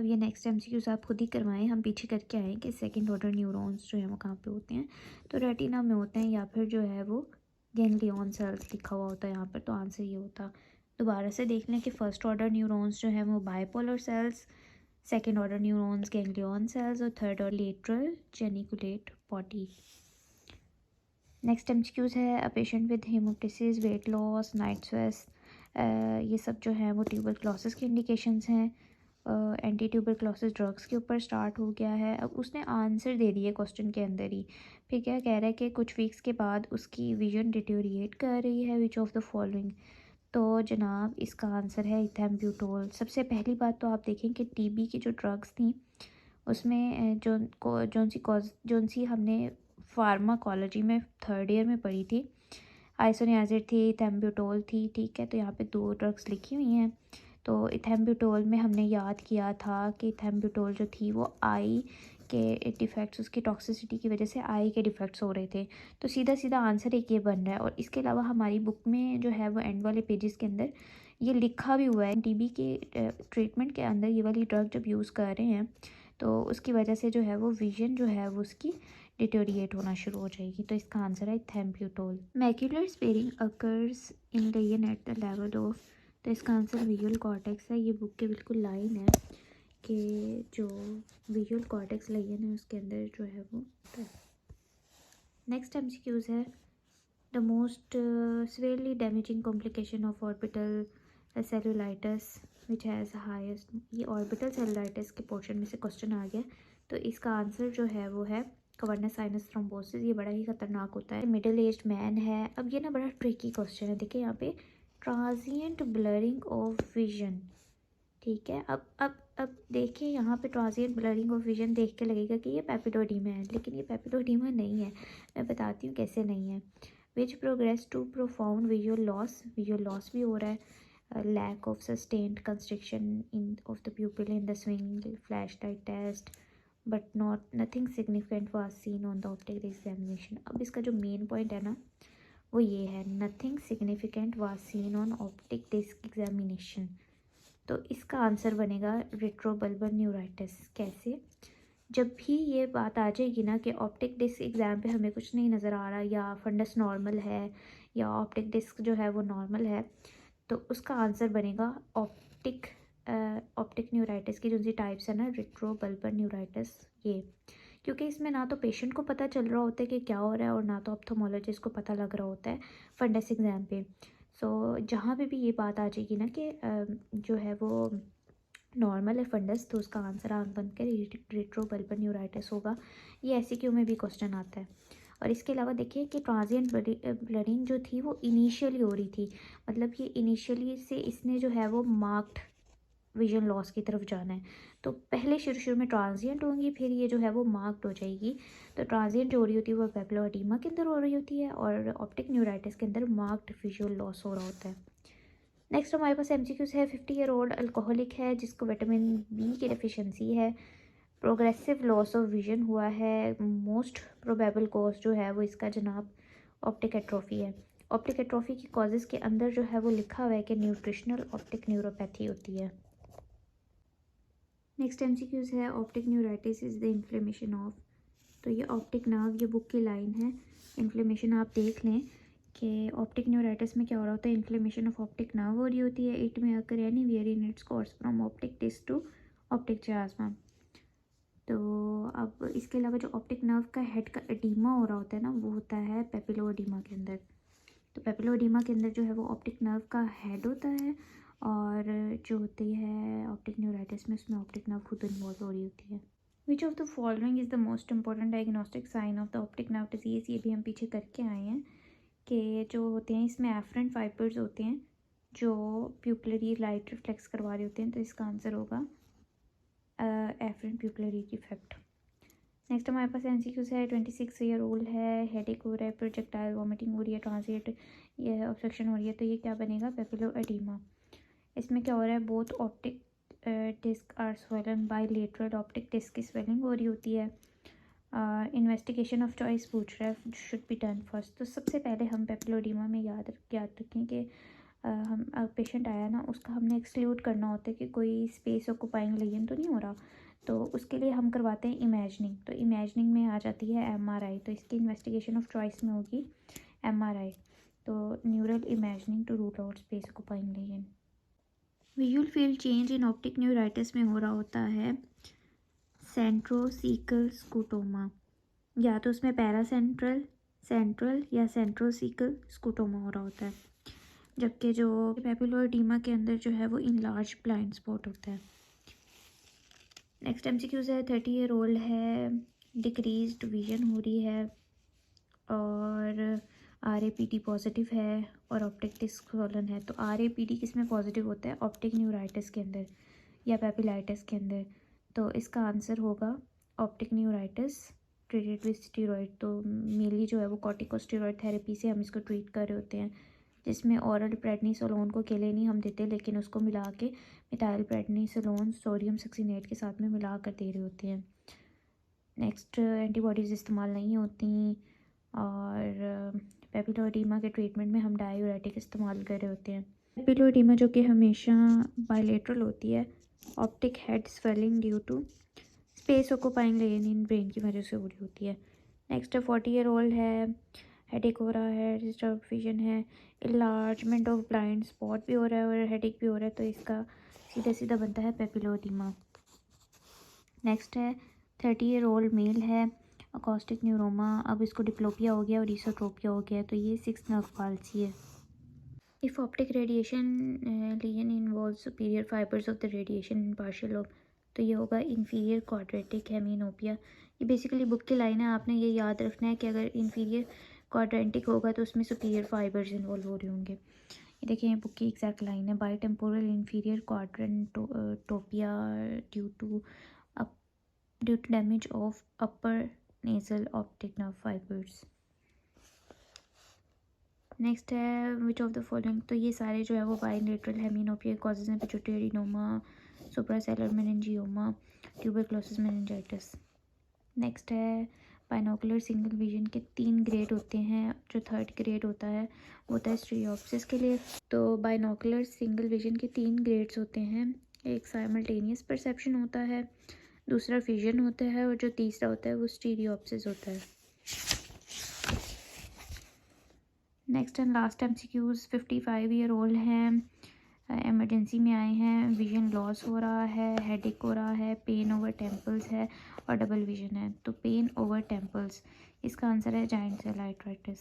अब ये next MCQs आप खुद ही करवाएं, हम पीछे करके आए कि सेकंड ऑर्डर न्यूरॉन्स जो है वो कहाँ पे होते हैं, तो रेटिना में होते हैं या फिर जो है वो गैंग्लियन सेल्स लिखा हुआ होता है यहाँ पर, तो आंसर ये होता। दोबारा से देख लें कि फर्स्ट ऑर्डर न्यूरॉन्स जो है वो bipolar cells, second order neurons ganglion cells और third order lateral geniculate body. Next MCQs है a patient with haemoptysis, weight loss, night sweats, ये सब जो है वो ट्यूबरक्लोसिस की इंडिकेशंस हैं। एंटी ट्यूबरक्लोसिस ड्रग्स के ऊपर स्टार्ट हो गया है। अब उसने आंसर दे दिए क्वेश्चन के अंदर ही, फिर क्या कह रहा है कि कुछ वीक्स के बाद उसकी विजन डिटेरिएट कर रही है, विच ऑफ द फॉलोइंग। तो जनाब इसका आंसर है इथेम्ब्यूटोल। सबसे पहली बात तो आप देखें कि टीबी की जो ड्रग्स थी उसमें जोन सी हमने फार्माकोलॉजी में थर्ड ईयर में पढ़ी थी, आइसोनियाजिड थी, इथेम्ब्यूटोल थी, ठीक है। तो यहाँ पे दो ड्रग्स लिखी हुई हैं। तो इथेम्ब्यूटोल में हमने याद किया था कि इथेम्ब्यूटोल जो थी वो आई के डिफेक्ट्स, उसकी टॉक्सिसिटी की वजह से आई के डिफेक्ट्स हो रहे थे। तो सीधा सीधा आंसर एक ये बन रहा है। और इसके अलावा हमारी बुक में जो है वो एंड वाले पेजेस के अंदर ये लिखा भी हुआ है, टीबी के ट्रीटमेंट के अंदर ये वाली ड्रग जब यूज़ कर रहे हैं तो उसकी वजह से जो है वो विजन जो है वो उसकी डिटोरिएट होना शुरू हो जाएगी। तो इसका आंसर है ethambutol. Macular sparing occurs in lesion at the level of, तो इसका आंसर विजुअल कॉर्टेक्स है। ये बुक के बिल्कुल लाइन है कि जो विजुअल कॉर्टेक्स लेयन है उसके अंदर जो है वो। नेक्स्ट एमसीक्यूज है the most severely damaging complication of orbital cellulitis which has highest, ये ऑर्बिटल सेलुलाइटिस के पोर्शन में से क्वेश्चन आ गया। तो इसका आंसर जो है वो है कवर्नस साइनस थ्रोम्बोसिस। ये बड़ा ही खतरनाक होता है, मिडिल एज्ड मैन है। अब ये ना बड़ा ट्रिकी क्वेश्चन है, देखिए यहाँ पे ट्रांजिएंट ब्लरिंग ऑफ विजन, ठीक है। अब देखिए यहाँ पे ट्रांजिएंट ब्लरिंग ऑफ विजन देख के लगेगा कि ये पेपिडोडीमा है, लेकिन ये पेपिडोडीमा नहीं है। मैं बताती हूँ कैसे नहीं है। Which progress to profound visual loss भी हो रहा है। Lack of sustained constriction in of the pupil in the swing flash light test, but not nothing significant was seen on the optic examination. अब इसका जो मेन पॉइंट है ना वो ये है, nothing significant was seen on optic disc examination. तो इसका आंसर बनेगा रेट्रोबल्बर न्यूराइटिस। कैसे? जब भी ये बात आ जाएगी ना कि ऑप्टिक डिस्क एग्ज़ाम पे हमें कुछ नहीं नज़र आ रहा, या फंडस नॉर्मल है या ऑप्टिक डिस्क जो है वो नॉर्मल है, तो उसका आंसर बनेगा ऑप्टिक न्यूराइटिस की जो सी टाइप्स है ना, रेट्रोबल्बर न्यूराइटिस। ये क्योंकि इसमें ना तो पेशेंट को पता चल रहा होता है कि क्या हो रहा है और ना तो ऑप्थोमोलॉजिस्ट को पता लग रहा होता है फंडस एग्ज़ाम पे। सो जहाँ पे भी ये बात आ जाएगी ना कि जो है वो नॉर्मल है फंडस, तो उसका आंसर आंख बंद कर रेट्रोबल्बर न्यूराइटिस होगा। ये ऐसे में भी क्वेश्चन आता है। और इसके अलावा देखिए कि ट्रांजिएंट ब्लरिंग जो थी वो इनिशियली हो रही थी, मतलब ये इनिशियली से इसने जो है वो मार्क्ड विजन लॉस की तरफ जाना है। तो पहले शुरू में ट्रांजिएंट होंगी, फिर ये जो है वो मार्क्ड हो जाएगी। तो ट्रांजिएंट जो हो रही होती है वो पेपिलो एडीमा के अंदर हो रही होती है, और ऑप्टिक न्यूराइटिस के अंदर मार्क्ड विजुअल लॉस हो रहा होता है। नेक्स्ट हमारे पास एमसीक्यूज है 50 ईयर ओल्ड अल्कोहलिक है जिसको विटामिन बी की डेफिशिएंसी है, प्रोग्रेसिव लॉस ऑफ विजन हुआ है, मोस्ट प्रोबेबल कॉज जो है वो इसका जनाब ऑप्टिक एट्रोफी है। ऑप्टिक एट्रोफी की कॉजेज़ के अंदर जो है वो लिखा हुआ है कि न्यूट्रिशनल ऑप्टिक न्यूरोपैथी होती है। नेक्स्ट एमसीक्यूज है optic neuritis is the inflammation of, तो ये ऑप्टिक नर्व, ये बुक की लाइन है। इन्फ्लेमेशन आप देख लें कि ऑप्टिक न्यूराइटिस में क्या हो रहा होता है, इन्फ्लेमेशन ऑफ ऑप्टिक नर्व हो रही होती है। It may occur anywhere in its course from optic disc to optic chiasma. तो अब इसके अलावा जो ऑप्टिक नर्व का हेड का एडीमा हो रहा होता है ना वो होता है पेपिलो एडीमा के अंदर। तो पेपिलो एडीमा के अंदर जो है वो ऑप्टिक नर्व का हेड होता है, और जो होती है ऑप्टिक न्यूराइटिस में उसमें ऑप्टिक नर्व खुद इन्वॉल्व हो रही होती है। Which of the following is the most important diagnostic sign of the optic nerve disease, ये भी हम पीछे करके आए हैं कि जो होते हैं इसमें एफरेंट फाइबर्स होते हैं जो प्यूपिलरी लाइट रिफ्लेक्स करवा रहे होते हैं। तो इसका आंसर होगा एफरेंट प्यूपिलरी डिफेक्ट। नेक्स्ट हमारे पास एमसीक्यूज है 26 ईयर ओल्ड है, हेडेक हो रहा है, प्रोजेक्टाइल वॉमिटिंग हो रही है, ट्रांजिट ये ऑब्स्ट्रक्शन हो रही है, तो ये क्या बनेगा पेपिलो एडीमा। इसमें क्या हो रहा है, both optic disc are swollen, bilateral optic disc की स्वेलिंग हो रही होती है। इन्वेस्टिगेशन ऑफ चॉइस पूछ रहा है, शुड बी डन फर्स्ट। तो सबसे पहले हम पेपिलो एडीमा में याद रखें कि हम पेशेंट आया ना, उसका हमने एक्सक्लूड करना होता है कि कोई स्पेस ऑक्यूपाइंग लेजन तो नहीं हो रहा, तो उसके लिए हम करवाते हैं इमेजनिंग। तो इमेजनिंग में आ जाती है MRI, तो इसकी इन्वेस्टिगेशन ऑफ चॉइस में होगी MRI। तो neural imaging to rule out space occupying lesion. Visual field change in optic neuritis में हो रहा होता है सेंट्रोसीकल स्कूटोमा, या तो उसमें पैरासेंट्रल, सेंट्रल या सेंट्रोसीकल स्कूटोमा हो रहा होता है। जबकि जो पेपिलोर एडीमा के अंदर जो है वो इनलार्ज ब्लाइंड स्पॉट होता है। नेक्स्ट MCQs है 30 ईयर ओल्ड है, डिक्रीज्ड विजन हो रही है और RAPD पॉजिटिव है और ऑप्टिक डिस्क स्वॉलन है। तो RAPD किस में पॉजिटिव होता है? ऑप्टिक न्यूराइटिस के अंदर या पेपिलाइटिस के अंदर। तो इसका आंसर होगा optic neuritis treated with steroid. तो मेनली जो है वो कॉर्टिकोस्टेरॉयड थेरेपी से हम इसको ट्रीट कर रहे होते हैं, जिसमें ऑरल प्रेडनिसोलोन को अकेले नहीं हम देते, लेकिन उसको मिला के मिथाइल प्रेडनिसोलोन सोडियम सक्सिनेट के साथ में मिला कर दे रहे होते हैं। नेक्स्ट एंटीबॉडीज़ इस्तेमाल नहीं होती, और पेपिलोएडिमा के ट्रीटमेंट में हम डायूरेटिक इस्तेमाल कर रहे होते हैं। पेपिलोएडिमा जो कि हमेशा बायलेटरल होती है, optic head swelling due to space occupying lesion in brain की वजह से हो रही होती है। नेक्स्ट 40 ईयर ओल्ड है, हेडेक हो रहा है, डिस्टर्ब विजन है, इलार्जमेंट ऑफ ब्लाइंड स्पॉट भी हो रहा है और हेडेक भी हो रहा है, तो इसका सीधा सीधा बनता है पेपिलोएडिमा। नेक्स्ट है 30 ईयर ओल्ड मेल है, अकॉस्टिक न्यूरोमा, अब इसको डिप्लोपिया हो गया और इसोट्रोपिया हो गया, तो ये 6 नर्व पाल्सी है। If optic radiation lesion involve superior fibers of the radiation in parietal lobe, तो ये होगा इन्फीरियर क्वाड्रेटिक हेमिनोपिया। ये बेसिकली बुक की लाइन है, आपने ये याद रखना है कि अगर इन्फीरियर क्वाड्रेटिक होगा तो उसमें सुपीरियर फाइबर्स इन्वॉल्व हो रहे होंगे। ये देखिए, ये बुक की एग्जैक्ट लाइन है, bitemporal inferior quadrantanopia due to damage of upper nasal optic nerve fibres. Next है विच ऑफ द फॉलोइंग, तो ये सारे जो है वो बाइलेटरल हेमिनोपिया कॉजेज हैं, pituitary adenoma, suprasellular meningioma, tuberculosis meningitis. Next है बाइनोकुलर सिंगल विजन के 3 ग्रेड होते हैं, जो 3rd ग्रेड होता है वो होता है स्टीरियोप्सिस के लिए। तो बाइनोकुलर सिंगल विजन के 3 ग्रेड्स होते हैं, एक साइमल्टेनियस परसेप्शन होता है, दूसरा फिजन होता है और जो तीसरा होता है वो स्टीरियोप्सिस होता है। Next and last MCQs 55 year old हैं, इमरजेंसी में आए हैं, विजन लॉस हो रहा है, हेडेक हो रहा है, पेन ओवर टेम्पल्स है और डबल विजन है। तो पेन ओवर टेम्पल्स, इसका आंसर है जाइंट सेल आर्थराइटिस।